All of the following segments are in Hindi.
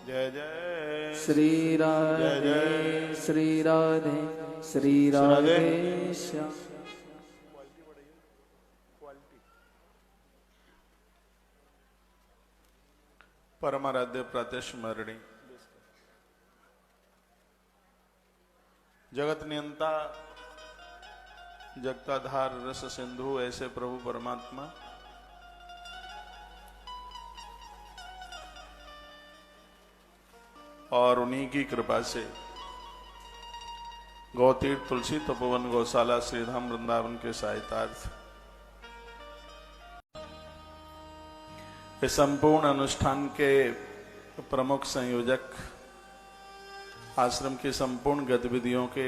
जय जय श्री राधे श्री राधे श्री राधे श्याम। परमाराध्य प्रातस्मरणी जगत नियंता जगताधार रस सिंधु ऐसे प्रभु परमात्मा और उन्हीं की कृपा से गौतीर्थ तुलसी तपोवन गौशाला श्रीधाम वृंदावन के सहायतार्थ इस संपूर्ण अनुष्ठान के प्रमुख संयोजक आश्रम की संपूर्ण गतिविधियों के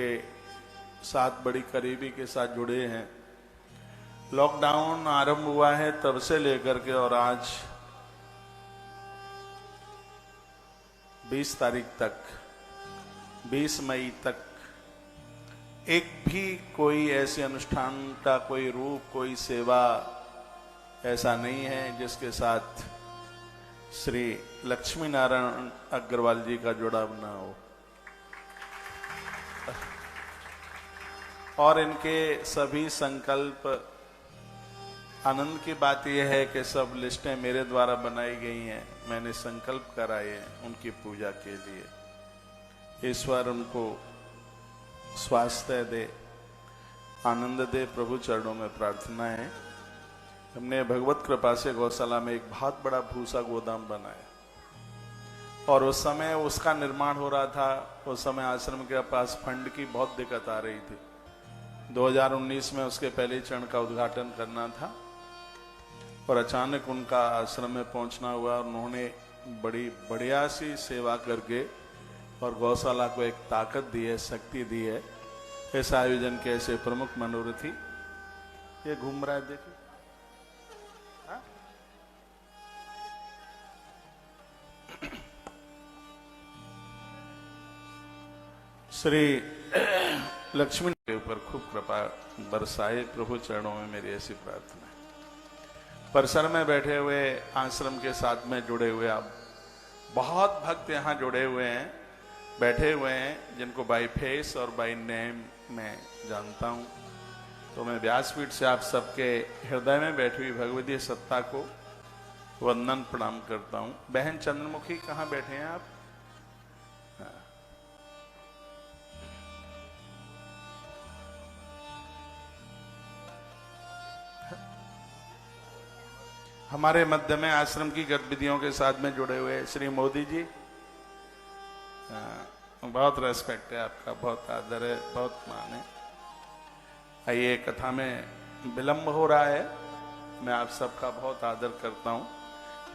साथ बड़ी करीबी के साथ जुड़े हैं। लॉकडाउन आरंभ हुआ है तब से लेकर के और आज 20 तारीख तक 20 मई तक एक भी कोई ऐसे अनुष्ठान का कोई रूप कोई सेवा ऐसा नहीं है जिसके साथ श्री लक्ष्मी नारायण अग्रवाल जी का जुड़ाव ना हो। और इनके सभी संकल्प आनंद की बात यह है कि सब लिस्टें मेरे द्वारा बनाई गई हैं। मैंने संकल्प कराए हैं उनकी पूजा के लिए। ईश्वर उनको स्वास्थ्य दे आनंद दे प्रभु चरणों में प्रार्थना है। हमने भगवत कृपा से गौशाला में एक बहुत बड़ा भूसा गोदाम बनाया और उस समय उसका निर्माण हो रहा था। उस समय आश्रम के पास फंड की बहुत दिक्कत आ रही थी। 2019 में उसके पहले चरण का उद्घाटन करना था और अचानक उनका आश्रम में पहुंचना हुआ। उन्होंने बड़ी बढ़िया सी सेवा करके और गौशाला को एक ताकत दी है, शक्ति दी है। इस आयोजन के ऐसे प्रमुख मनोरथी ये घूम रहा है, देखिए श्री लक्ष्मी के ऊपर खूब कृपा बरसाए प्रभु चरणों में मेरी ऐसी प्रार्थना है। परिसर में बैठे हुए आश्रम के साथ में जुड़े हुए आप बहुत भक्त यहाँ जुड़े हुए हैं, बैठे हुए हैं, जिनको बाई फेस और बाई नेम मैं जानता हूँ। तो मैं व्यासपीठ से आप सबके हृदय में बैठी हुई भगवती सत्ता को वंदन प्रणाम करता हूँ। बहन चंद्रमुखी कहाँ बैठे हैं आप? हमारे मध्य में आश्रम की गतिविधियों के साथ में जुड़े हुए श्री मोदी जी, बहुत रेस्पेक्ट है आपका, बहुत आदर है, बहुत मान है। आइए, कथा में विलंब हो रहा है, मैं आप सबका बहुत आदर करता हूँ।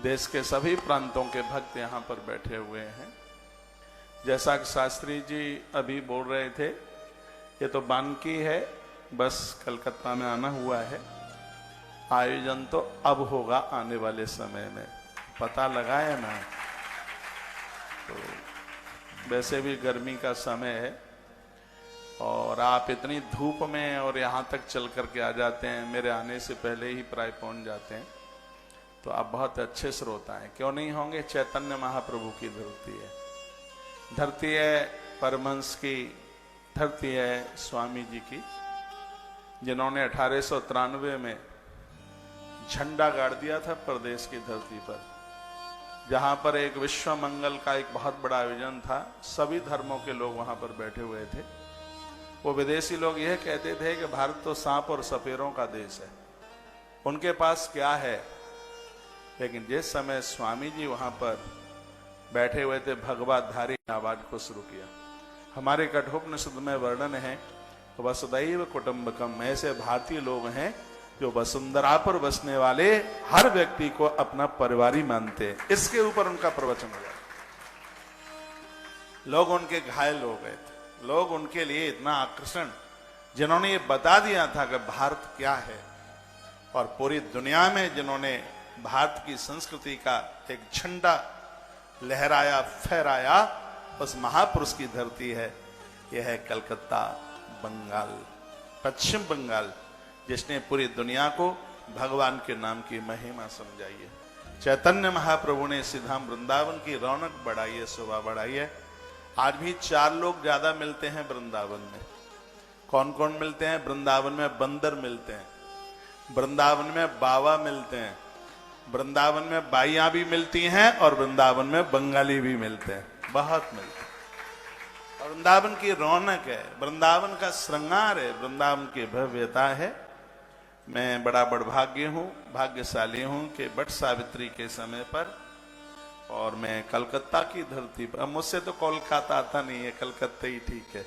देश के सभी प्रांतों के भक्त यहाँ पर बैठे हुए हैं। जैसा कि शास्त्री जी अभी बोल रहे थे, ये तो बानकी है, बस कलकत्ता में आना हुआ है। आयोजन तो अब होगा आने वाले समय में, पता लगाया ना। तो वैसे भी गर्मी का समय है और आप इतनी धूप में और यहाँ तक चल करके आ जाते हैं, मेरे आने से पहले ही प्राय पहुंच जाते हैं। तो आप बहुत अच्छे श्रोता हैं, क्यों नहीं होंगे? चैतन्य महाप्रभु की धरती है, धरती है परमहंस की, धरती है स्वामी जी की, जिन्होंने 1893 में झंडा गाड़ दिया था प्रदेश की धरती पर, जहां पर एक विश्व मंगल का एक बहुत बड़ा आयोजन था। सभी धर्मों के लोग वहां पर बैठे हुए थे। वो विदेशी लोग यह कहते थे कि भारत तो सांप और सपेरों का देश है, उनके पास क्या है। लेकिन जिस समय स्वामी जी वहां पर बैठे हुए थे, भगवतधारी आवाज को शुरू किया। हमारे कठोपनिषद में वर्णन है, वसुदैव कुटुंबकम, ऐसे भारतीय लोग हैं जो वसुंधरा पर बसने वाले हर व्यक्ति को अपना परिवारी मानते हैं। इसके ऊपर उनका प्रवचन हुआ। लोग उनके घायल हो गए थे, लोग उनके लिए इतना आकर्षण, जिन्होंने ये बता दिया था कि भारत क्या है, और पूरी दुनिया में जिन्होंने भारत की संस्कृति का एक झंडा लहराया फहराया, उस महापुरुष की धरती है। यह है कलकत्ता, बंगाल, पश्चिम बंगाल, जिसने पूरी दुनिया को भगवान के नाम की महिमा समझाई है। चैतन्य महाप्रभु ने इस धाम वृंदावन की रौनक बढ़ाई है, शोभा बढ़ाई है। आज भी 4 लोग ज्यादा मिलते हैं वृंदावन में। कौन कौन मिलते हैं? वृंदावन में बंदर मिलते हैं, वृंदावन में बाबा मिलते हैं, वृंदावन में बाइयां भी मिलती हैं और वृंदावन में बंगाली भी मिलते हैं, बहुत मिलते हैं। और वृंदावन की रौनक है, वृंदावन का श्रृंगार है, वृंदावन की भव्यता है। मैं बड़ा बड़भाग्य हूं, भाग्यशाली हूं कि बट सावित्री के समय पर और मैं कलकत्ता की धरती पर, अब मुझसे तो कोलकाता आता नहीं है, कलकत्ता ही ठीक है।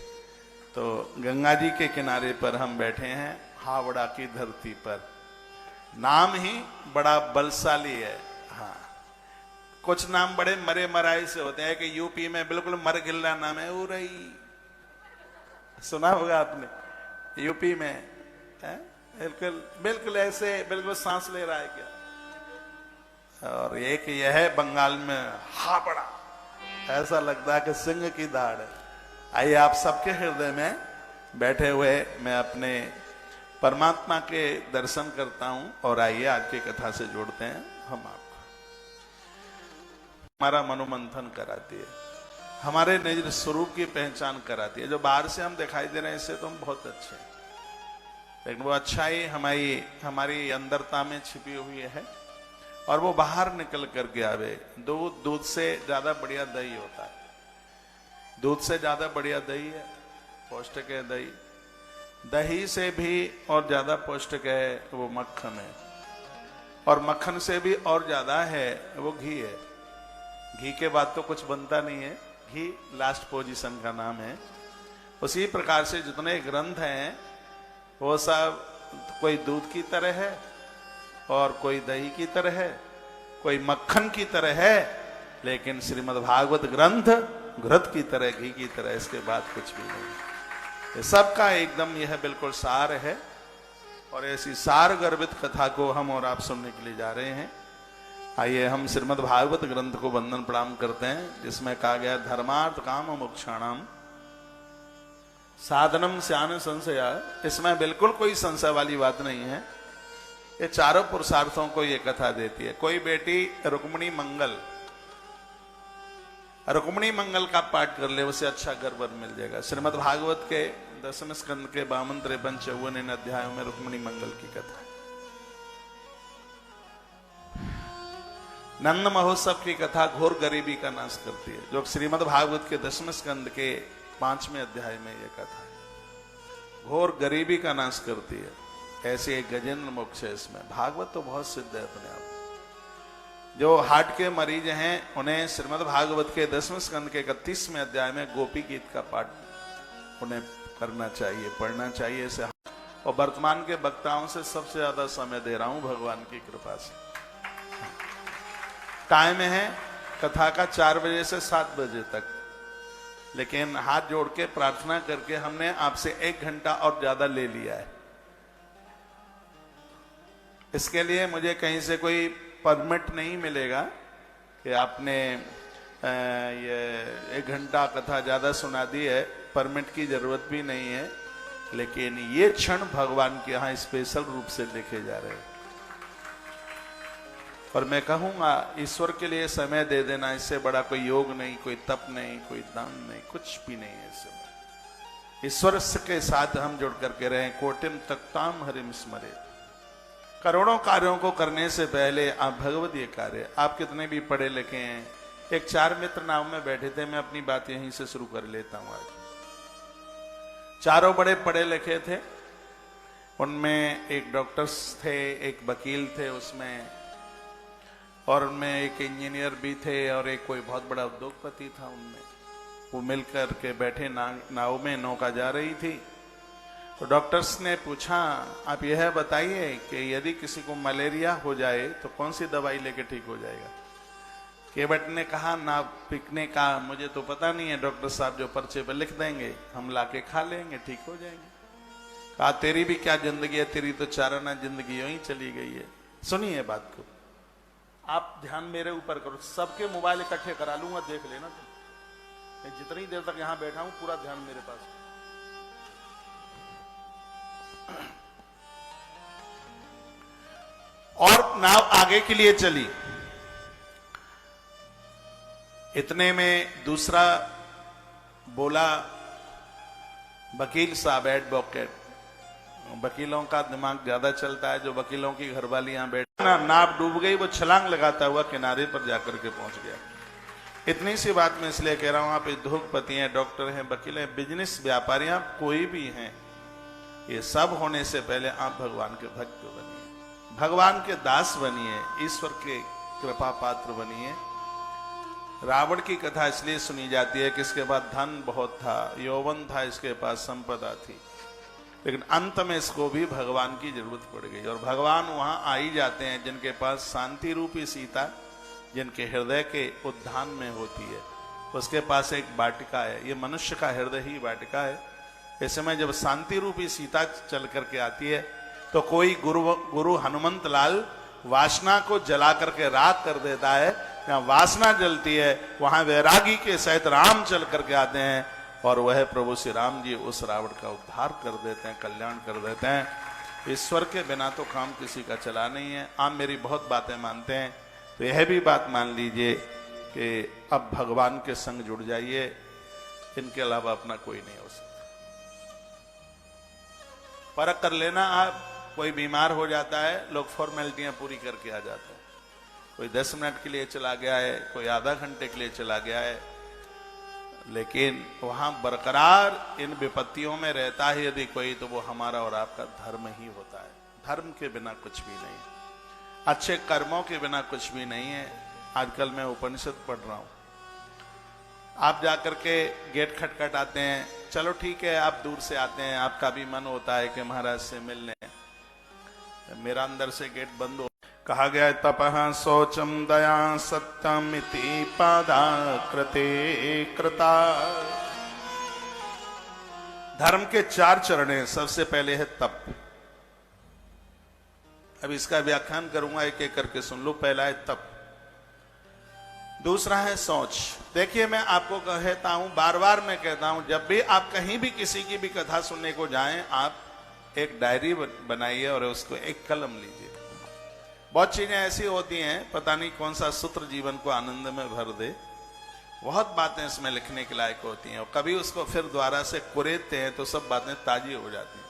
तो गंगा जी के किनारे पर हम बैठे हैं, हावड़ा की धरती पर। नाम ही बड़ा बलशाली है। हाँ, कुछ नाम बड़े मरे मराई से होते हैं कि यूपी में बिल्कुल मरगिल्ला नाम है, उरई, सुना होगा आपने, यूपी में है? बिल्कुल बिल्कुल ऐसे, बिल्कुल सांस ले रहा है क्या। और एक यह है बंगाल में हावड़ा, ऐसा लगता है कि सिंह की दाढ़ है। आइए आप सबके हृदय में बैठे हुए मैं अपने परमात्मा के दर्शन करता हूं और आइए आज की कथा से जोड़ते हैं हम आपको। हमारा मनोमंथन कराती है, हमारे निज स्वरूप की पहचान कराती है। जो बाहर से हम दिखाई दे रहे हैं इससे तो हम बहुत अच्छे हैं, लेकिन वो अच्छाई हमारी अंदरता में छिपी हुई है और वो बाहर निकल करके आवे। दूध से ज्यादा बढ़िया दही होता है, दूध से ज्यादा बढ़िया दही है, पौष्टिक है दही। दही से भी और ज्यादा पौष्टिक है वो मक्खन है, और मक्खन से भी और ज्यादा है वो घी है। घी के बाद तो कुछ बनता नहीं है, घी लास्ट पोजीशन का नाम है। उसी प्रकार से जितने ग्रंथ हैं वो सब कोई दूध की तरह है और कोई दही की तरह है, कोई मक्खन की तरह है, लेकिन श्रीमद् भागवत ग्रंथ घृत की तरह, घी की तरह, इसके बाद कुछ भी नहीं। ये सबका एकदम यह बिल्कुल सार है और ऐसी सार गर्भित कथा को हम और आप सुनने के लिए जा रहे हैं। आइए हम श्रीमद् भागवत ग्रंथ को वंदन प्रणाम करते हैं, जिसमें कहा गया धर्मार्थ काम मोक्षाणाम साधनम स्यान संशया। इसमें बिल्कुल कोई संशय वाली बात नहीं है, ये चारों पुरुषार्थों को ये कथा देती है। कोई बेटी रुक्मिणी मंगल का पाठ कर ले, उसे अच्छा घर मिल जाएगा। श्रीमद् भागवत के 10वें स्कंद के 52, 53, 54 अध्यायों में रुक्मिणी मंगल की कथा है। नंद महोत्सव की कथा घोर गरीबी का नाश करती है, जो श्रीमद् भागवत के 10वें स्कंद के 5वें अध्याय में यह कथा है, घोर गरीबी का नाश करती है। ऐसे एक गजेंद्र मोक्ष है इसमें। भागवत तो बहुत सिद्ध है अपने आप। जो हार्ट के मरीज हैं उन्हें श्रीमद् भागवत के 10वें स्कंद के 31वें अध्याय में गोपी गीत का पाठ उन्हें करना चाहिए, पढ़ना चाहिए इसे। और वर्तमान के वक्ताओं से सबसे ज्यादा समय दे रहा हूं भगवान की कृपा से। टाइम है कथा का 4 बजे से 7 बजे तक, लेकिन हाथ जोड़ के प्रार्थना करके हमने आपसे 1 घंटा और ज्यादा ले लिया है। इसके लिए मुझे कहीं से कोई परमिट नहीं मिलेगा कि आपने ये 1 घंटा कथा ज्यादा सुना दी है, परमिट की जरूरत भी नहीं है। लेकिन ये क्षण भगवान के यहाँ स्पेशल रूप से लिखे जा रहे हैं और मैं कहूंगा ईश्वर के लिए समय दे देना, इससे बड़ा कोई योग नहीं, कोई तप नहीं, कोई दान नहीं, कुछ भी नहीं है इससे। ईश्वर के साथ हम जुड़ करके रहे। कोटिम तक्ताम हरिम स्मरे। करोड़ों कार्यों को करने से पहले आप भगवदीय कार्य, आप कितने भी पढ़े लिखे हैं। एक 4 मित्र नाव में बैठे थे, मैं अपनी बात यहीं से शुरू कर लेता हूं आज। चारों बड़े पढ़े लिखे थे, उनमें एक डॉक्टर्स थे, एक वकील थे उसमें, और उनमें एक इंजीनियर भी थे और एक कोई बहुत बड़ा उद्योगपति था उनमें। वो मिलकर के बैठे नाव में, नौका जा रही थी। तो डॉक्टर्स ने पूछा, आप यह बताइए कि यदि किसी को मलेरिया हो जाए तो कौन सी दवाई लेके ठीक हो जाएगा। केवट ने कहा, ना पिकने का मुझे तो पता नहीं है, डॉक्टर साहब जो पर्चे पर लिख देंगे हम लाके खा लेंगे, ठीक हो जाएंगे। कहा, तेरी भी क्या जिंदगी है, तेरी तो चाराना जिंदगी यूं ही चली गई है। सुनिए बात को, आप ध्यान मेरे ऊपर करो, सबके मोबाइल इकट्ठे करा लूंगा, देख लेना तुम। मैं जितनी देर तक यहां बैठा हूं पूरा ध्यान मेरे पास। और नाव आगे के लिए चली। इतने में दूसरा बोला, वकील साहब एडवोकेट, वकीलों का दिमाग ज्यादा चलता है, जो वकीलों की घरवाली यहां बैठ ना, नाव डूब गई, वो छलांग लगाता हुआ किनारे पर जाकर के पहुंच गया। इतनी सी बात मैं इसलिए कह रहा हूं, आप उद्योगपति हैं, डॉक्टर हैं, वकील हैं, बिजनेस व्यापारी, आप कोई भी हैं, ये सब होने से पहले आप भगवान के भक्त बनिए, भगवान के दास बनिए, ईश्वर के कृपा पात्र बनिए। रावण की कथा इसलिए सुनी जाती है कि इसके पास धन बहुत था, यौवन था, इसके पास संपदा थी, लेकिन अंत में इसको भी भगवान की जरूरत पड़ गई। और भगवान वहां आ ही जाते हैं जिनके पास शांति रूपी सीता, जिनके हृदय के उद्यान में होती है, उसके पास एक वाटिका है। ये मनुष्य का हृदय ही वाटिका है। ऐसे में जब शांति रूपी सीता चल करके आती है तो कोई गुरु हनुमंत लाल वासना को जला करके राख कर देता है। जहां वासना जलती है वहां वैरागी के सहित राम चल करके आते हैं और वह प्रभु श्री राम जी उस रावण का उद्धार कर देते हैं, कल्याण कर देते हैं। ईश्वर के बिना तो काम किसी का चला नहीं है। आप मेरी बहुत बातें मानते हैं तो यह भी बात मान लीजिए कि अब भगवान के संग जुड़ जाइए, इनके अलावा अपना कोई नहीं हो सकता। परख कर लेना, आप कोई बीमार हो जाता है, लोग फॉर्मेलिटियां पूरी करके आ जाते हैं। कोई 10 मिनट के लिए चला गया है, कोई आधा घंटे के लिए चला गया है, लेकिन वहां बरकरार इन विपत्तियों में रहता है यदि कोई, तो वो हमारा और आपका धर्म ही होता है। धर्म के बिना कुछ भी नहीं, अच्छे कर्मों के बिना कुछ भी नहीं है। आजकल मैं उपनिषद पढ़ रहा हूं, आप जाकर के गेट खटखटाते हैं, चलो ठीक है, आप दूर से आते हैं, आपका भी मन होता है कि महाराज से मिलने, मेरा अंदर से गेट बंद हो। कहा गया है तपः शौचम दया सत्यम इति पादा कृते कृता। धर्म के 4 चरण हैं। सबसे पहले है तप। अब इसका व्याख्यान करूंगा, एक एक करके सुन लो। पहला है तप, दूसरा है शौच। देखिए मैं आपको कहता हूं, बार बार मैं कहता हूं, जब भी आप कहीं भी किसी की भी कथा सुनने को जाएं, आप एक डायरी बनाइए और उसको एक कलम लीजिए। बहुत चीजें ऐसी होती हैं, पता नहीं कौन सा सूत्र जीवन को आनंद में भर दे। बहुत बातें इसमें लिखने के लायक होती हैं और कभी उसको फिर दोबारा से कुरेदते हैं तो सब बातें ताजी हो जाती हैं।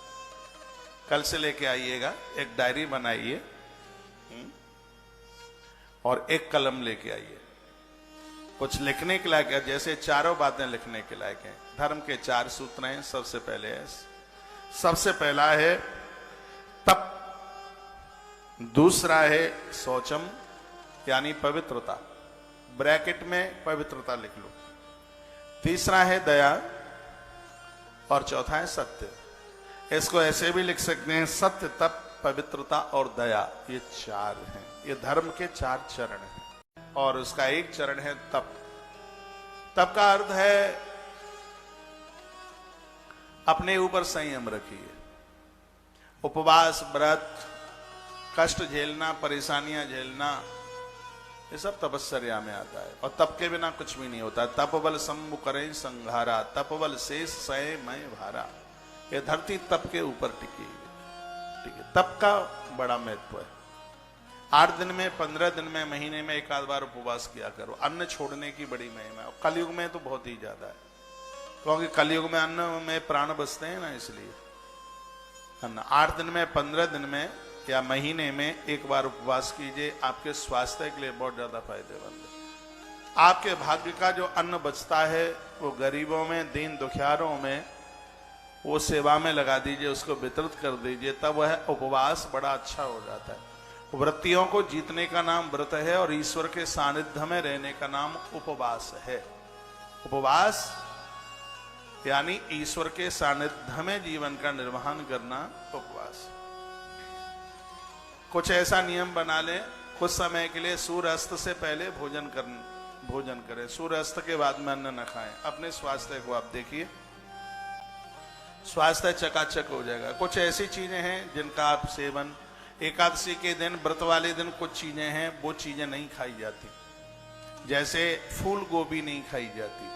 कल से लेके आइएगा, एक डायरी बनाइए और एक कलम लेके आइए। कुछ लिखने के लायक है, जैसे चारों बातें लिखने के लायक हैं। धर्म के 4 सूत्र हैं। सबसे पहला है तप, दूसरा है शौचम यानी पवित्रता, ब्रैकेट में पवित्रता लिख लो, तीसरा है दया और चौथा है सत्य। इसको ऐसे भी लिख सकते हैं, सत्य, तप, पवित्रता और दया, ये 4 हैं। ये धर्म के 4 चरण हैं और उसका एक चरण है तप। तप का अर्थ है अपने ऊपर संयम रखिए। उपवास, व्रत, कष्ट झेलना, परेशानियां झेलना, ये सब तपस्या में आता है। और तप के बिना कुछ भी नहीं होता। तप बल शंभु करें संघारा, तप बल शेष सय मैं भारा। ये धरती तप के ऊपर टिकी है। ठीक है, तप का बड़ा महत्व है। 8 दिन में, 15 दिन में, महीने में एक आध बार उपवास किया करो। अन्न छोड़ने की बड़ी महिमा है। कलयुग में तो बहुत ही ज्यादा है, क्योंकि कलयुग में अन्न में प्राण बचते हैं ना, इसलिए अन्न 8 दिन में, 15 दिन में या महीने में एक बार उपवास कीजिए। आपके स्वास्थ्य के लिए बहुत ज्यादा फायदेमंद है। आपके भाग्य का जो अन्न बचता है वो गरीबों में, दीन दुखियारों में, वो सेवा में लगा दीजिए, उसको वितरित कर दीजिए, तब वह उपवास बड़ा अच्छा हो जाता है। वृत्तियों को जीतने का नाम व्रत है और ईश्वर के सानिध्य में रहने का नाम उपवास है। उपवास यानी ईश्वर के सानिध्य में जीवन का निर्वहन करना उपवास। कुछ ऐसा नियम बना लें, कुछ समय के लिए सूर्यास्त से पहले भोजन करें, सूर्यास्त के बाद में अन्न न खाएं। अपने स्वास्थ्य को आप देखिए, स्वास्थ्य चकाचक हो जाएगा। कुछ ऐसी चीजें हैं जिनका आप सेवन, एकादशी के दिन, व्रत वाले दिन कुछ चीजें हैं वो चीजें नहीं खाई जाती, जैसे फूल गोभी नहीं खाई जाती,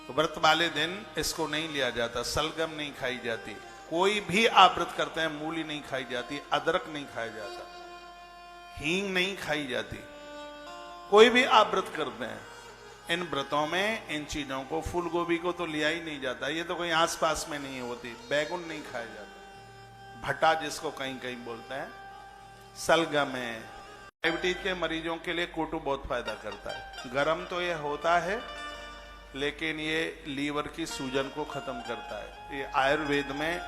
व्रत वाले दिन इसको नहीं लिया जाता, सलगम नहीं खाई जाती, कोई भी आप व्रत करते हैं मूली नहीं खाई जाती, अदरक नहीं खाया जाता, हींग नहीं खाई जाती, कोई भी आप व्रत करते हैं, इन व्रतों में इन चीजों को, फूल गोभी को तो लिया ही नहीं जाता, ये तो कहीं आसपास में नहीं होती। बैगन नहीं खाया जाता, भट्टा जिसको कहीं कहीं बोलते हैं, सलगम है। डायबिटीज के मरीजों के लिए कोटू बहुत फायदा करता है। गरम तो ये होता है, लेकिन ये लीवर की सूजन को खत्म करता है। ये आयुर्वेद में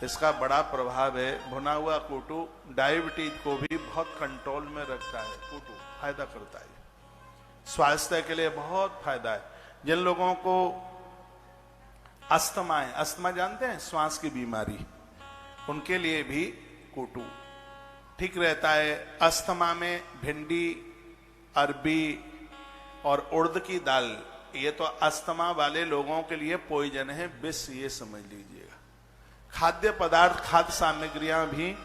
इसका बड़ा प्रभाव है। भुना हुआ कोटू डायबिटीज को भी बहुत कंट्रोल में रखता है। कोटू फायदा करता है, स्वास्थ्य के लिए बहुत फायदा है। जिन लोगों को अस्थमा है, अस्थमा जानते हैं, श्वास की बीमारी, उनके लिए भी कोटू ठीक रहता है। अस्थमा में भिंडी, अरबी और उड़द की दाल, ये तो अस्थमा वाले लोगों के लिए पॉइजन है, विष, ये समझ लीजिएगा। खाद्य पदार्थ, खाद्य सामग्रियां भी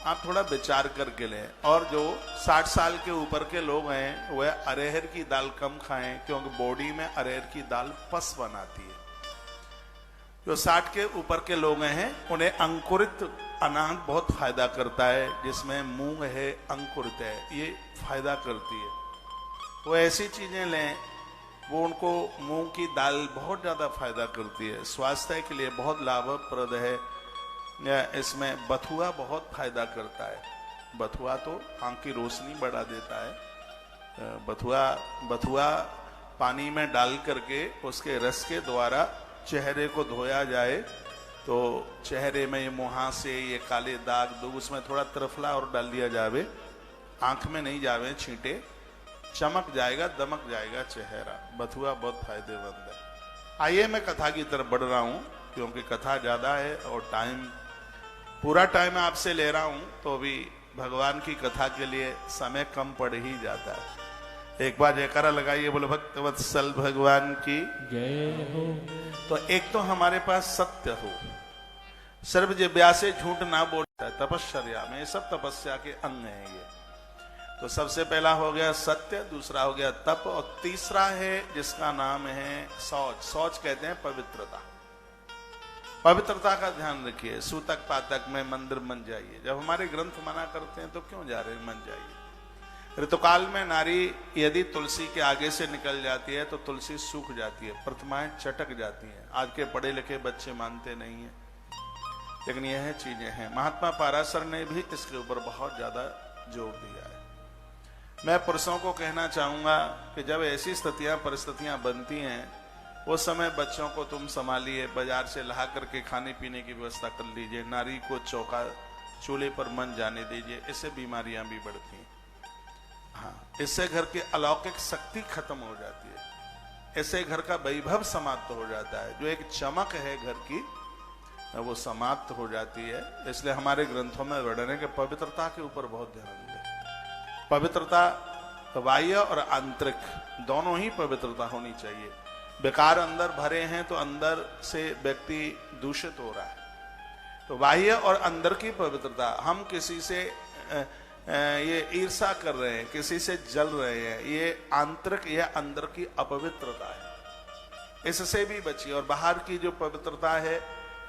आप थोड़ा विचार करके लें। और जो 60 साल के ऊपर के लोग हैं वह अरहर की दाल कम खाएं, क्योंकि बॉडी में अरहर की दाल पस बनाती है। जो 60 के ऊपर के लोग हैं उन्हें अंकुरित अनाज बहुत फायदा करता है, जिसमें मूंग है, अंकुरित है, ये फायदा करती है। वो ऐसी चीजें लें, वो उनको मूंग की दाल बहुत ज्यादा फायदा करती है, स्वास्थ्य के लिए बहुत लाभप्रद है। इसमें बथुआ बहुत फायदा करता है। बथुआ तो आंख की रोशनी बढ़ा देता है। बथुआ पानी में डाल करके उसके रस के द्वारा चेहरे को धोया जाए तो चेहरे में ये मुहासे, ये काले दाग, दो उसमें थोड़ा त्रिफला और डाल दिया जावे, आंख में नहीं जावे छींटे, चमक जाएगा, दमक जाएगा चेहरा। बथुआ बहुत फायदेमंद है। आइए मैं कथा की तरफ बढ़ रहा हूं, क्योंकि कथा ज्यादा है और पूरा टाइम आपसे ले रहा हूं, तो भी भगवान की कथा के लिए समय कम पड़ ही जाता है। एक बार जयकारा लगाइए, बोलो भक्तवत्सल भगवान की जय हो। तो एक तो हमारे पास सत्य हो, सर्व जिज्ञा से झूठ ना बोलता है, तपश्चर्या में, सब तपस्या के अंग है ये। तो सबसे पहला हो गया सत्य, दूसरा हो गया तप, और तीसरा है जिसका नाम है शौच। शौच कहते हैं पवित्रता। पवित्रता का ध्यान रखिए। सूतक पातक में मंदिर मन जाइए। जब हमारे ग्रंथ मना करते हैं तो क्यों जा रहे हैं, मन जाइए। ऋतुकाल में नारी यदि तुलसी के आगे से निकल जाती है तो तुलसी सूख जाती है, प्रतिमाएं चटक जाती हैं। आज के पढ़े लिखे बच्चे मानते नहीं हैं, लेकिन यह चीजें हैं। महात्मा पाराशर ने भी इसके ऊपर बहुत ज्यादा जोर दिया है। मैं पुरुषों को कहना चाहूंगा कि जब ऐसी परिस्थितियां बनती हैं, उस समय बच्चों को तुम संभालिए, बाजार से ला करके खाने पीने की व्यवस्था कर लीजिए, नारी को चौका चूल्हे पर मन जाने दीजिए, इससे बीमारियां भी बढ़ती हैं। हाँ, इससे घर की अलौकिक शक्ति खत्म हो जाती है, इससे घर का वैभव समाप्त हो जाता है। जो एक चमक है घर की, वो समाप्त हो जाती है। इसलिए हमारे ग्रंथों में वर्णन है कि पवित्रता के ऊपर बहुत ध्यान दें। पवित्रता बाह्य और आंतरिक दोनों ही पवित्रता होनी चाहिए। विकार अंदर भरे हैं तो अंदर से व्यक्ति दूषित हो रहा है। तो बाह्य और अंदर की पवित्रता, हम किसी से ये ईर्ष्या कर रहे हैं, किसी से जल रहे हैं, ये आंतरिक या अंदर की अपवित्रता है, इससे भी बचिए। और बाहर की जो पवित्रता है,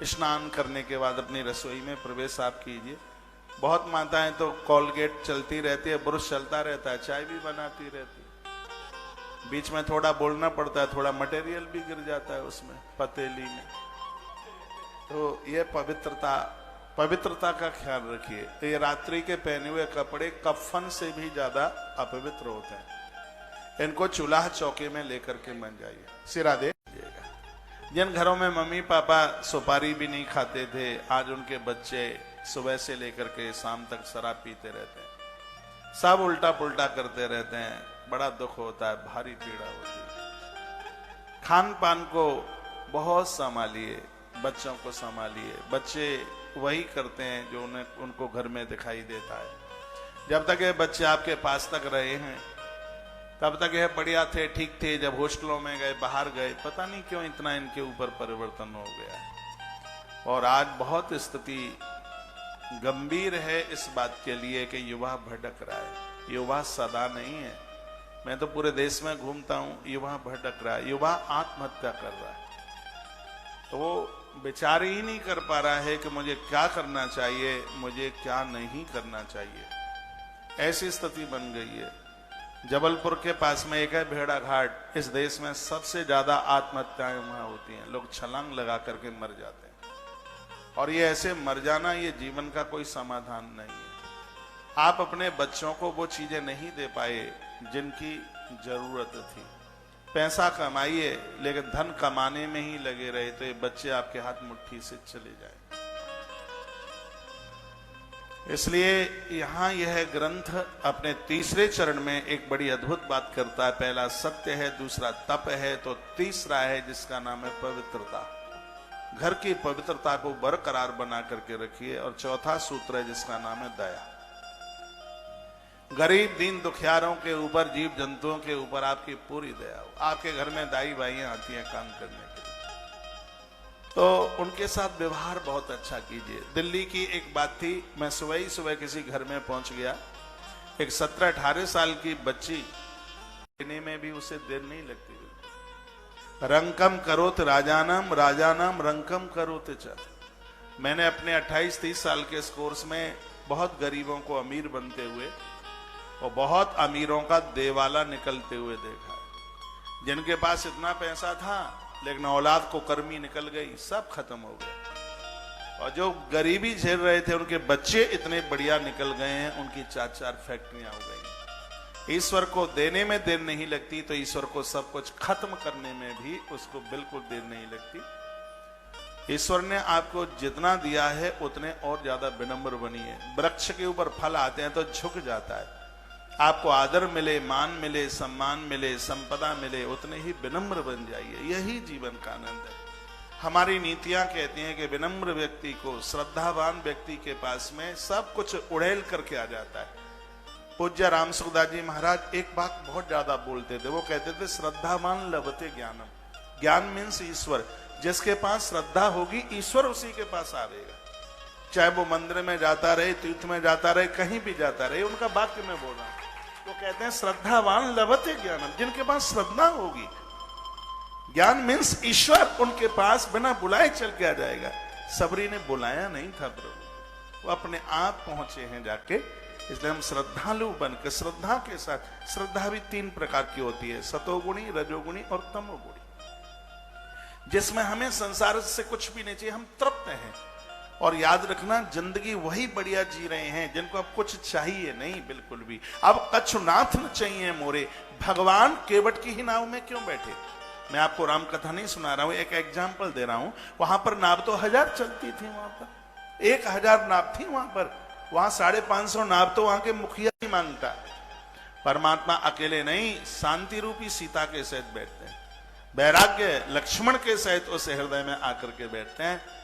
स्नान करने के बाद अपनी रसोई में प्रवेश आप कीजिए। बहुत माताएं तो कोलगेट चलती रहती है, ब्रश चलता रहता है, चाय भी बनाती रहती है, बीच में थोड़ा बोलना पड़ता है, थोड़ा मटेरियल भी गिर जाता है उसमें, पतीली में। तो ये पवित्रता का ख्याल रखिए। तो ये रात्रि के पहने हुए कपड़े कफन से भी ज्यादा अपवित्र होते हैं। इनको चूल्हा चौके में लेकर के मन जाइए, सिरा दे दीजिएगा। जिन घरों में मम्मी पापा सुपारी भी नहीं खाते थे, आज उनके बच्चे सुबह से लेकर के शाम तक शराब पीते रहते हैं, सब उल्टा पुल्टा करते रहते हैं। बड़ा दुख होता है, भारी पीड़ा होती है। खान पान को बहुत संभालिए, बच्चों को संभालिए। बच्चे वही करते हैं जो उनको घर में दिखाई देता है। जब तक ये बच्चे आपके पास तक रहे हैं तब तक यह बढ़िया थे, ठीक थे। जब हॉस्टलों में गए, बाहर गए, पता नहीं क्यों इतना इनके ऊपर परिवर्तन हो गया है। और आज बहुत स्थिति गंभीर है इस बात के लिए कि युवा भटक रहा है। युवा सदा नहीं है। मैं तो पूरे देश में घूमता हूं, युवा भटक रहा है, युवा आत्महत्या कर रहा है। तो वो विचार ही नहीं कर पा रहा है कि मुझे क्या करना चाहिए, मुझे क्या नहीं करना चाहिए। ऐसी स्थिति बन गई है। जबलपुर के पास में एक है भेड़ा घाट। इस देश में सबसे ज्यादा आत्महत्याएं वहां होती हैं, लोग छलांग लगा करके मर जाते हैं। और ये ऐसे मर जाना ये जीवन का कोई समाधान नहीं है। आप अपने बच्चों को वो चीजें नहीं दे पाए जिनकी जरूरत थी। पैसा कमाइए लेकिन धन कमाने में ही लगे रहे तो ये बच्चे आपके हाथ मुट्ठी से चले जाए। इसलिए यहां यह ग्रंथ अपने तीसरे चरण में एक बड़ी अद्भुत बात करता है। पहला सत्य है, दूसरा तप है, तो तीसरा है जिसका नाम है पवित्रता। घर की पवित्रता को बरकरार बना करके रखिए। और चौथा सूत्र है जिसका नाम है दया। गरीब दीन दुखियारों के ऊपर, जीव जंतुओं के ऊपर आपकी पूरी दया हो। आपके घर में दाई बाइयां आती हैं काम करने के लिए, तो उनके साथ व्यवहार बहुत अच्छा कीजिए। दिल्ली की एक बात थी, मैं सुबह ही सुबह किसी घर में पहुंच गया, एक 17-18 साल की बच्ची लेने में भी उसे देर नहीं लगती। रंकम करोत राजानम, राजानम रंकम करोत च। मैंने अपने 28-30 साल के इस कोर्स में बहुत गरीबों को अमीर बनते हुए और बहुत अमीरों का देवाला निकलते हुए देखा है। जिनके पास इतना पैसा था लेकिन औलाद को कर्मी निकल गई, सब खत्म हो गया। और जो गरीबी झेल रहे थे उनके बच्चे इतने बढ़िया निकल गए हैं, उनकी 4-4 फैक्ट्रियां हो गई। ईश्वर को देने में देर नहीं लगती तो ईश्वर को सब कुछ खत्म करने में भी उसको बिल्कुल देर नहीं लगती। ईश्वर ने आपको जितना दिया है उतने और ज्यादा विनम्र बनिए। वृक्ष के ऊपर फल आते हैं तो झुक जाता है। आपको आदर मिले, मान मिले, सम्मान मिले, संपदा मिले, उतने ही विनम्र बन जाइए। यही जीवन का आनंद है। हमारी नीतियां कहती हैं कि विनम्र व्यक्ति को, श्रद्धावान व्यक्ति के पास में सब कुछ उड़ेल करके आ जाता है। पूज्य राम सुखदास जी महाराज एक बात बहुत ज्यादा बोलते थे, वो कहते थे श्रद्धावान लभते ज्ञानम। ज्ञान मीन्स ईश्वर। जिसके पास श्रद्धा होगी ईश्वर उसी के पास आवेगा। चाहे वो मंदिर में जाता रहे, तीर्थ में जाता रहे, कहीं भी जाता रहे। उनका वाक्य में बोल रहा हूं, वो कहते हैं श्रद्धावान लभते ज्ञानम। जिनके पास श्रद्धा होगी, ज्ञान मीन्स ईश्वर उनके पास बिना बुलाए चल के आ जाएगा। सबरी ने बुलाया नहीं था प्रभु, वो अपने आप पहुंचे हैं जाके। इसलिए हम श्रद्धालु बनकर श्रद्धा के साथ, श्रद्धा भी 3 प्रकार की होती है, सतोगुणी, रजोगुणी और तमोगुणी, जिसमें हमें संसार से कुछ भी नहीं चाहिए, हम तृप्त हैं। और याद रखना, जिंदगी वही बढ़िया जी रहे हैं जिनको अब कुछ चाहिए नहीं, बिल्कुल भी। अब कछुनाथ न चाहिए मोरे, भगवान केवट की ही नाव में क्यों बैठे। मैं आपको राम कथा नहीं सुना रहा हूं, एक एग्जाम्पल दे रहा हूं। वहां पर नाव तो 1000 चलती थी, वहां पर 1000 नाव थी। वहां पर 550 नाव तो वहां के मुखिया ही मांगता। परमात्मा अकेले नहीं, शांति रूपी सीता के सहित बैठते हैं, वैराग्य लक्ष्मण के सहित उस हृदय में आकर के बैठते हैं।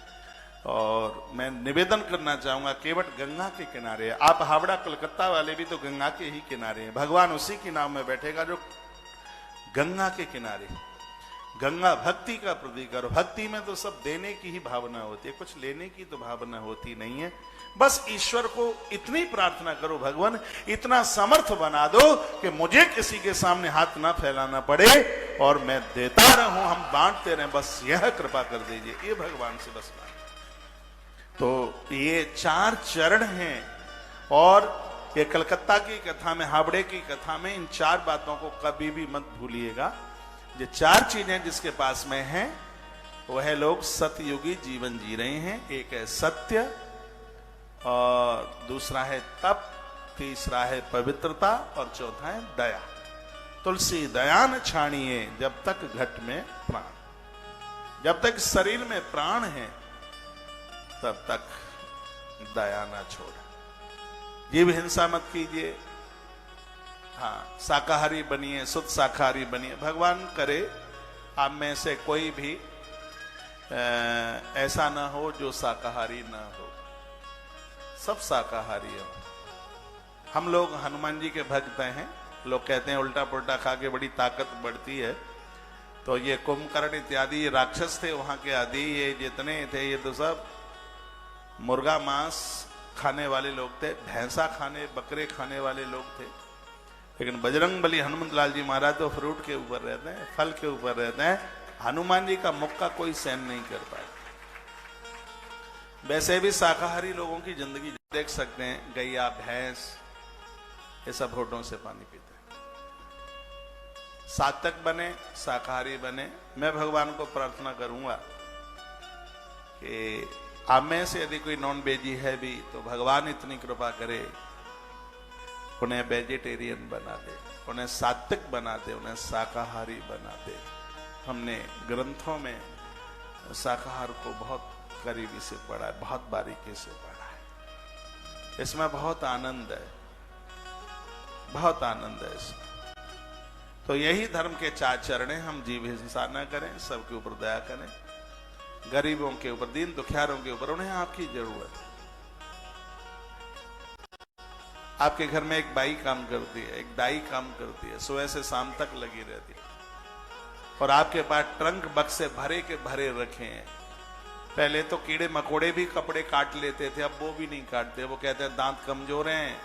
और मैं निवेदन करना चाहूंगा, केवट गंगा के किनारे है। आप हावड़ा कलकत्ता वाले भी तो गंगा के ही किनारे हैं। भगवान उसी की नाव में बैठेगा जो गंगा के किनारे। गंगा भक्ति का प्रतीक है। और भक्ति में तो सब देने की ही भावना होती है, कुछ लेने की तो भावना होती नहीं है। बस ईश्वर को इतनी प्रार्थना करो, भगवान इतना समर्थ बना दो कि मुझे किसी के सामने हाथ ना फैलाना पड़े और मैं देता रहूं, हम बांटते रहें, बस यह कृपा कर दीजिए। ये भगवान से बस मांगे। तो ये 4 चरण हैं। और ये कलकत्ता की कथा में, हावड़े की कथा में इन 4 बातों को कभी भी मत भूलिएगा। ये 4 चीजें जिसके पास में हैं वह लोग सतयुगी जीवन जी रहे हैं। एक है सत्य, और दूसरा है तप, तीसरा है पवित्रता, और चौथा है दया। तुलसी दया न छानिए जब तक घट में प्राण। जब तक शरीर में प्राण है तब तक दया ना छोड़े। जीव हिंसा मत कीजिए। हाँ, शाकाहारी बनिए, शुद्ध शाकाहारी बनिए। भगवान करे आप में से कोई भी ऐसा ना हो जो शाकाहारी ना हो, सब शाकाहारी हो। हम लोग हनुमान जी के भक्त हैं। लोग कहते हैं उल्टा पुल्टा खा के बड़ी ताकत बढ़ती है। तो ये कुंभकर्ण इत्यादि ये राक्षस थे वहां के आदि, ये जितने थे ये तो सब मुर्गा मांस खाने वाले लोग थे, भैंसा खाने, बकरे खाने वाले लोग थे। लेकिन बजरंग बली हनुमत लाल जी महाराज तो फ्रूट के ऊपर रहते हैं, फल के ऊपर रहते हैं। हनुमान जी का मुख का कोई सहन नहीं कर पाए। वैसे भी शाकाहारी लोगों की जिंदगी देख सकते हैं, गैया, भैंस, ये सब होठों से पानी पीते हैं। सात्विक बने, शाकाहारी बने। मैं भगवान को प्रार्थना करूंगा कि आप में से यदि कोई नॉन वेजी है भी तो भगवान इतनी कृपा करे, उन्हें वेजिटेरियन बना दे, उन्हें सात्विक बना दे, उन्हें शाकाहारी बना दे। हमने ग्रंथों में शाकाहार को बहुत करीबी से पढ़ा है, बहुत बारीकी से पढ़ा है। इसमें बहुत आनंद है, बहुत आनंद है इसमें। तो यही धर्म के 4 चरण हैं। हम जीव हिंसा न करें, सबके ऊपर दया करें, गरीबों के ऊपर, दीन दुखियारों के ऊपर, उन्हें आपकी जरूरत है। आपके घर में एक बाई काम करती है, एक दाई काम करती है, सुबह से शाम तक लगी रहती है, और आपके पास ट्रंक बक्से भरे के भरे रखे हैं। पहले तो कीड़े मकोड़े भी कपड़े काट लेते थे, अब वो भी नहीं काटते। वो कहते हैं दांत कमजोर हैं,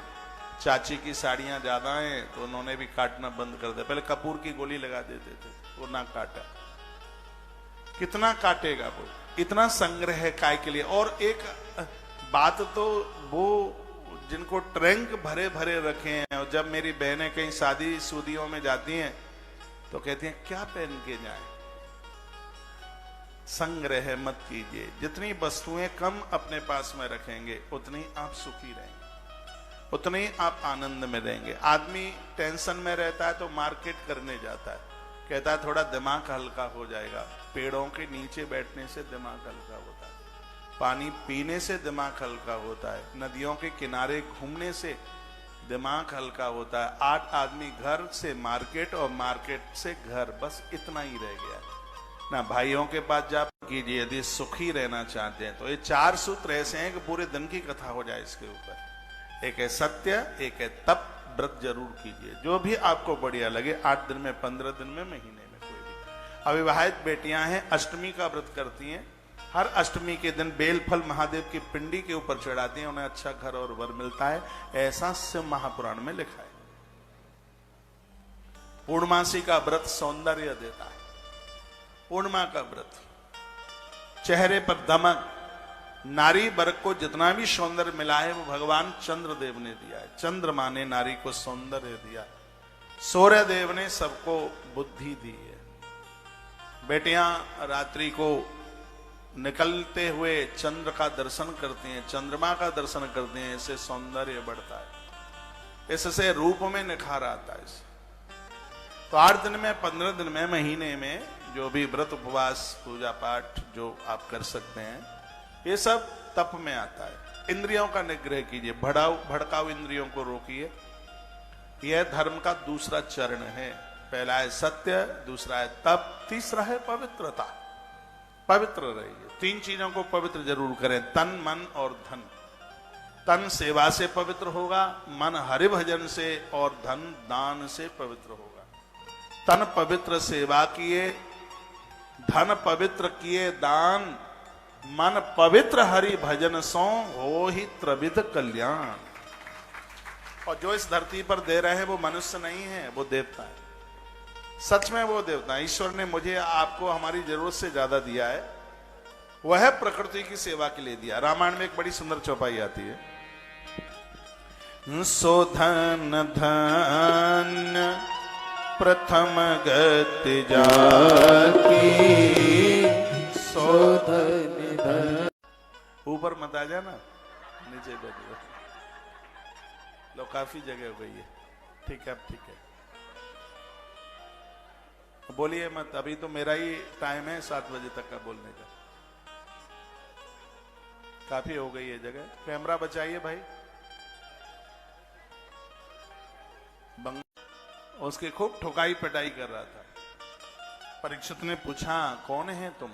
चाची की साड़ियां ज्यादा हैं, तो उन्होंने भी काटना बंद कर दिया। पहले कपूर की गोली लगा देते थे, वो ना काटा। कितना काटेगा वो, इतना संग्रह है काय के लिए। और एक बात तो, वो जिनको ट्रंक भरे भरे रखे हैं, और जब मेरी बहनें कहीं शादी सूदियों में जाती हैं तो कहती हैं क्या पहन के जाएं। संग्रह मत कीजिए। जितनी वस्तुएं कम अपने पास में रखेंगे उतनी आप सुखी रहेंगे, उतने ही आप आनंद में रहेंगे। आदमी टेंशन में रहता है तो मार्केट करने जाता है, कहता है थोड़ा दिमाग हल्का हो जाएगा। पेड़ों के नीचे बैठने से दिमाग हल्का होता है, पानी पीने से दिमाग हल्का होता है, नदियों के किनारे घूमने से दिमाग हल्का होता है। 8 आदमी घर से मार्केट और मार्केट से घर, बस इतना ही रह गया ना। भाइयों के पास जा कीजिए यदि सुखी रहना चाहते हैं तो। ये 4 सूत्र ऐसे हैं कि पूरे दिन की कथा हो जाए इसके ऊपर। एक है सत्य, एक है तप, व्रत जरूर कीजिए जो भी आपको बढ़िया लगे, 8 दिन में, 15 दिन में, महीने में, कोई भी। अविवाहित बेटियां हैं, अष्टमी का व्रत करती हैं, हर अष्टमी के दिन बेल फल महादेव की पिंडी के ऊपर चढ़ाती हैं, उन्हें अच्छा घर और वर मिलता है, ऐसा शिव महापुराण में लिखा है। पूर्णमासी का व्रत सौंदर्य देता है। पूर्णिमा का व्रत, चेहरे पर दमक, नारी वर्ग को जितना भी सौंदर्य मिला है वो भगवान चंद्रदेव ने दिया है। चंद्रमा ने नारी को सौंदर्य दिया, सूर्य देव ने सबको बुद्धि दी है। बेटियां रात्रि को निकलते हुए चंद्र का दर्शन करती हैं, चंद्रमा का दर्शन करती हैं, इससे सौंदर्य बढ़ता है, इससे रूप में निखार आता है। तो 8 दिन में, 15 दिन में, महीने में जो भी व्रत उपवास पूजा पाठ जो आप कर सकते हैं, ये सब तप में आता है। इंद्रियों का निग्रह कीजिए, भड़काऊ इंद्रियों को रोकिए। यह धर्म का दूसरा चरण है। पहला है सत्य, दूसरा है तप, तीसरा है पवित्रता। पवित्र रहिए, 3 चीजों को पवित्र जरूर करें, तन, मन और धन। तन सेवा से पवित्र होगा, मन हरि भजन से, और धन दान से पवित्र होगा। तन पवित्र सेवा किए, धन पवित्र किए दान, मन पवित्र हरि भजन सो हो ही त्रिविध कल्याण। और जो इस धरती पर दे रहे हैं वो मनुष्य नहीं है, वो देवता है। सच में वो देवता है। ईश्वर ने मुझे आपको हमारी जरूरत से ज्यादा दिया है, वह प्रकृति की सेवा के लिए दिया। रामायण में एक बड़ी सुंदर चौपाई आती है, सो धन धन प्रथम गति जाकी, सो धन धन। ऊपर मत आ जाना, नीचे बैठ जाओ। लो, काफी जगह हो गई है, ठीक है, अब ठीक है। बोलिए मत, अभी तो मेरा ही टाइम है 7 बजे तक का बोलने का। काफी हो गई है जगह। कैमरा बचाइए भाई। उसकी खूब ठुकाई पिटाई कर रहा था। परीक्षित ने पूछा कौन है तुम?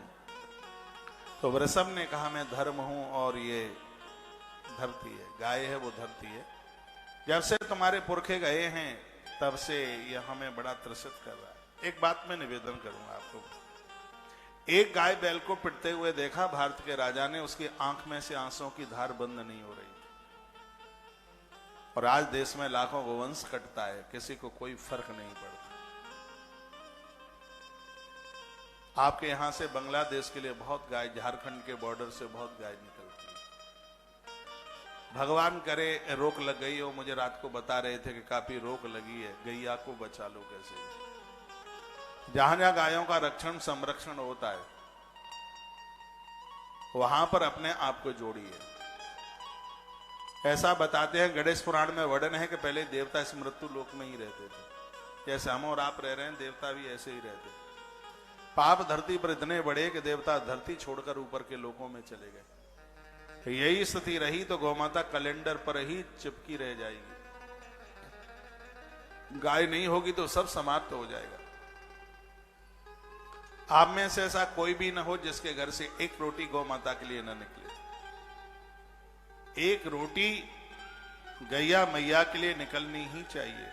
तो वृषभ ने कहा मैं धर्म हूं और ये धरती है, गाय है वो धरती है। जब से तुम्हारे पुरखे गए हैं तब से ये हमें बड़ा त्रसित कर रहा है। एक बात मैं निवेदन करूंगा आपको। एक गाय बैल को पिटते हुए देखा भारत के राजा ने, उसकी आंख में से आंसुओं की धार बंद नहीं हो रही। और आज देश में लाखों गोवंश कटता है, किसी को कोई फर्क नहीं पड़ता। आपके यहां से बांग्लादेश के लिए बहुत गाय, झारखंड के बॉर्डर से बहुत गाय निकलती है। भगवान करे रोक लग गई हो। मुझे रात को बता रहे थे कि काफी रोक लगी है, गैया को बचा लो कैसे। जहां जहां गायों का रक्षण संरक्षण होता है वहां पर अपने आप को जोड़िए। ऐसा बताते हैं गणेश पुराण में वर्णन है कि पहले देवता इस मृत्यु लोक में ही रहते थे, जैसे हम और आप रह रहे हैं, देवता भी ऐसे ही रहते। पाप धरती पर इतने बड़े कि देवता धरती छोड़कर ऊपर के लोकों में चले गए। तो यही स्थिति रही तो गौमाता कैलेंडर पर ही चिपकी रह जाएगी। गाय नहीं होगी तो सब समाप्त हो जाएगा। आप में से ऐसा कोई भी ना हो जिसके घर से एक रोटी गौ माता के लिए न निकले। एक रोटी गैया मैया के लिए निकलनी ही चाहिए।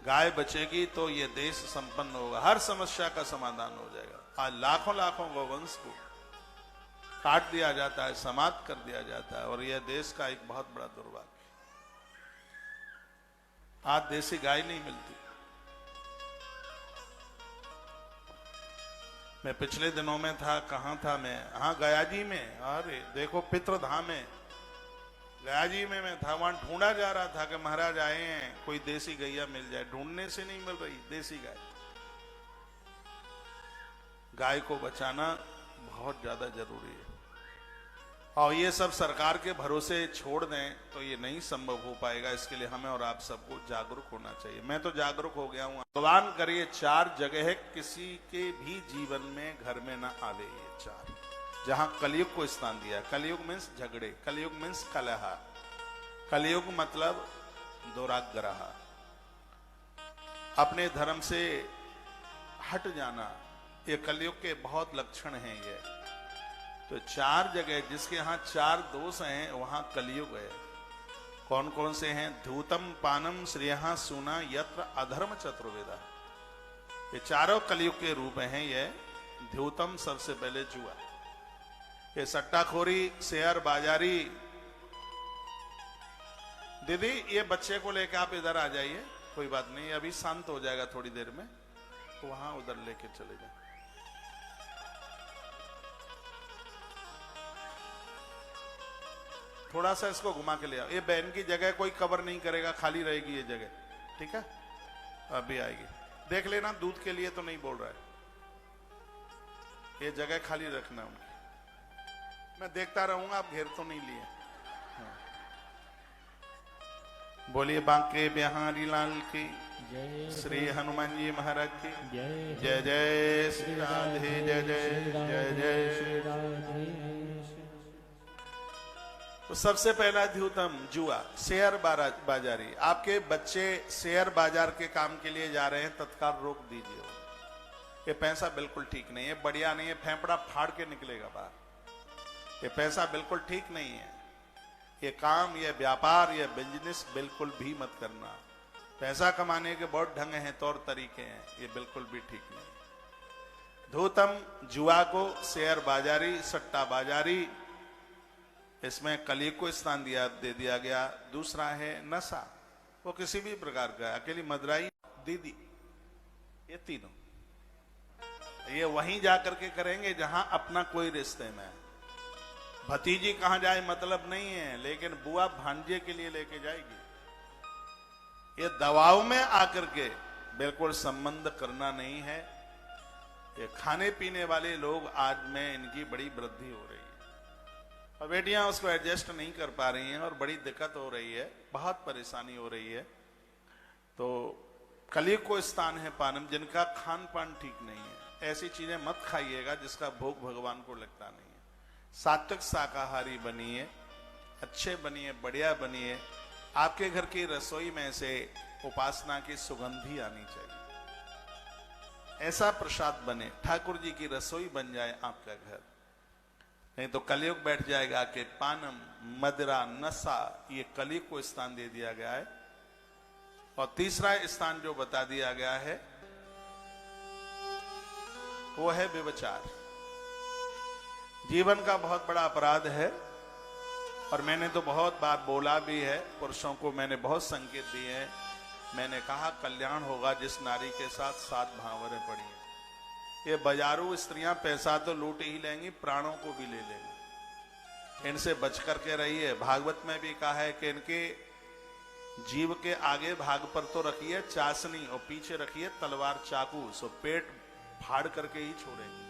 गाय बचेगी तो ये देश संपन्न होगा, हर समस्या का समाधान हो जाएगा। आज लाखों लाखों गौवंश को काट दिया जाता है, समाप्त कर दिया जाता है, और यह देश का एक बहुत बड़ा दुर्भाग्य। आज देसी गाय नहीं मिलती। मैं पिछले दिनों में था, कहां था मैं? हाँ, गया जी में। अरे देखो, पितृधाम में गया जी में मैं था। वहां ढूंढा जा रहा था कि महाराज आए हैं, कोई देसी गैया मिल जाए। ढूंढने से नहीं मिल रही देसी गाय। गाय को बचाना बहुत ज्यादा जरूरी है, और ये सब सरकार के भरोसे छोड़ दें तो ये नहीं संभव हो पाएगा। इसके लिए हमें और आप सबको जागरूक होना चाहिए। मैं तो जागरूक हो गया हूं। भगवान करिए 4 जगह किसी के भी जीवन में घर में ना आवे। ये 4 जहां कलयुग को स्थान दिया। कलयुग मीन्स झगड़े, कलयुग मीन्स कलह, कलयुग मतलब दुराग्रह, अपने धर्म से हट जाना। ये कलयुग के बहुत लक्षण हैं। ये तो 4 जगह जिसके यहाँ 4 दोष हैं वहां कलयुग है। कौन कौन से हैं? धूतम पानम श्रेयः सूना यत्र अधर्म चतुर्वेदा। ये चारों कलयुग के रूप हैं। ये धूतम सबसे पहले जुआ, ये सट्टाखोरी, शेयर बाजारी। दीदी ये बच्चे को लेकर आप इधर आ जाइए, कोई बात नहीं, अभी शांत हो जाएगा थोड़ी देर में, तो वहां उधर लेके चले जाए। थोड़ा सा इसको घुमा के ले आओ। ये बहन की जगह कोई कवर नहीं करेगा, खाली रहेगी ये जगह, ठीक है? अभी आएगी, देख लेना। दूध के लिए तो नहीं बोल रहा है, ये जगह खाली रखना उनकी। मैं देखता रहूंगा, आप घेर तो नहीं लिए। हाँ। बोलिए बांके बिहारी लाल की श्री हनुमान जी महाराज की जय। जय श्री राधे, जय जय जय जय श्री राधे। तो सबसे पहला द्यूतम जुआ, शेयर बाजारी। आपके बच्चे शेयर बाजार के काम के लिए जा रहे हैं, तत्काल रोक दीजिए। ये पैसा बिल्कुल ठीक नहीं है, बढ़िया नहीं है, फेंफड़ा फाड़ के निकलेगा बाहर। ये पैसा बिल्कुल ठीक नहीं है। ये काम, ये व्यापार, ये बिजनेस बिल्कुल भी मत करना। पैसा कमाने के बहुत ढंग हैं, तौर तरीके हैं, ये बिल्कुल भी ठीक नहीं। धूतम जुआ को, शेयर बाजारी, सट्टा बाजारी, इसमें कलयुग को स्थान दे दिया गया। दूसरा है नशा, वो किसी भी प्रकार का, अकेली मदराई, दीदी, ये तीनों ये वहीं जाकर के करेंगे जहां अपना कोई रिश्ते में है। भतीजी कहां जाए मतलब नहीं है, लेकिन बुआ भांजे के लिए लेके जाएगी। ये दवाओं में आकर के बिल्कुल संबंध करना नहीं है। ये खाने पीने वाले लोग आज में इनकी बड़ी वृद्धि हो रही है, और बेटियां उसको एडजस्ट नहीं कर पा रही हैं, और बड़ी दिक्कत हो रही है, बहुत परेशानी हो रही है। तो कलयुग को स्थान है पानम, जिनका खान पान ठीक नहीं है। ऐसी चीजें मत खाइएगा जिसका भोग भगवान को लगता नहीं है। सात्विक शाकाहारी बनिए, अच्छे बनिए, बढ़िया बनिए। आपके घर की रसोई में से उपासना की सुगंधी आनी चाहिए। ऐसा प्रसाद बने, ठाकुर जी की रसोई बन जाए आपका घर। नहीं तो कलयुग बैठ जाएगा कि पानम, मदिरा, नशा, ये कलयुग को स्थान दे दिया गया है। और तीसरा स्थान जो बता दिया गया है वो है व्यभिचार। जीवन का बहुत बड़ा अपराध है, और मैंने तो बहुत बार बोला भी है, पुरुषों को मैंने बहुत संकेत दिए हैं। मैंने कहा कल्याण होगा जिस नारी के साथ 7 भावरें पड़ी हैं। ये बाजारू स्त्रियां पैसा तो लूट ही लेंगी, प्राणों को भी ले लेंगी। इनसे बच करके रहिए। भागवत में भी कहा है कि इनके जीव के आगे भाग पर तो रखिए चाशनी और पीछे रखिए तलवार चाकू, सो पेट फाड़ करके ही छोड़ेंगे।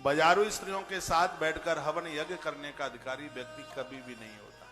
बाजारू स्त्रियों के साथ बैठकर हवन यज्ञ करने का अधिकारी व्यक्ति कभी भी नहीं होता।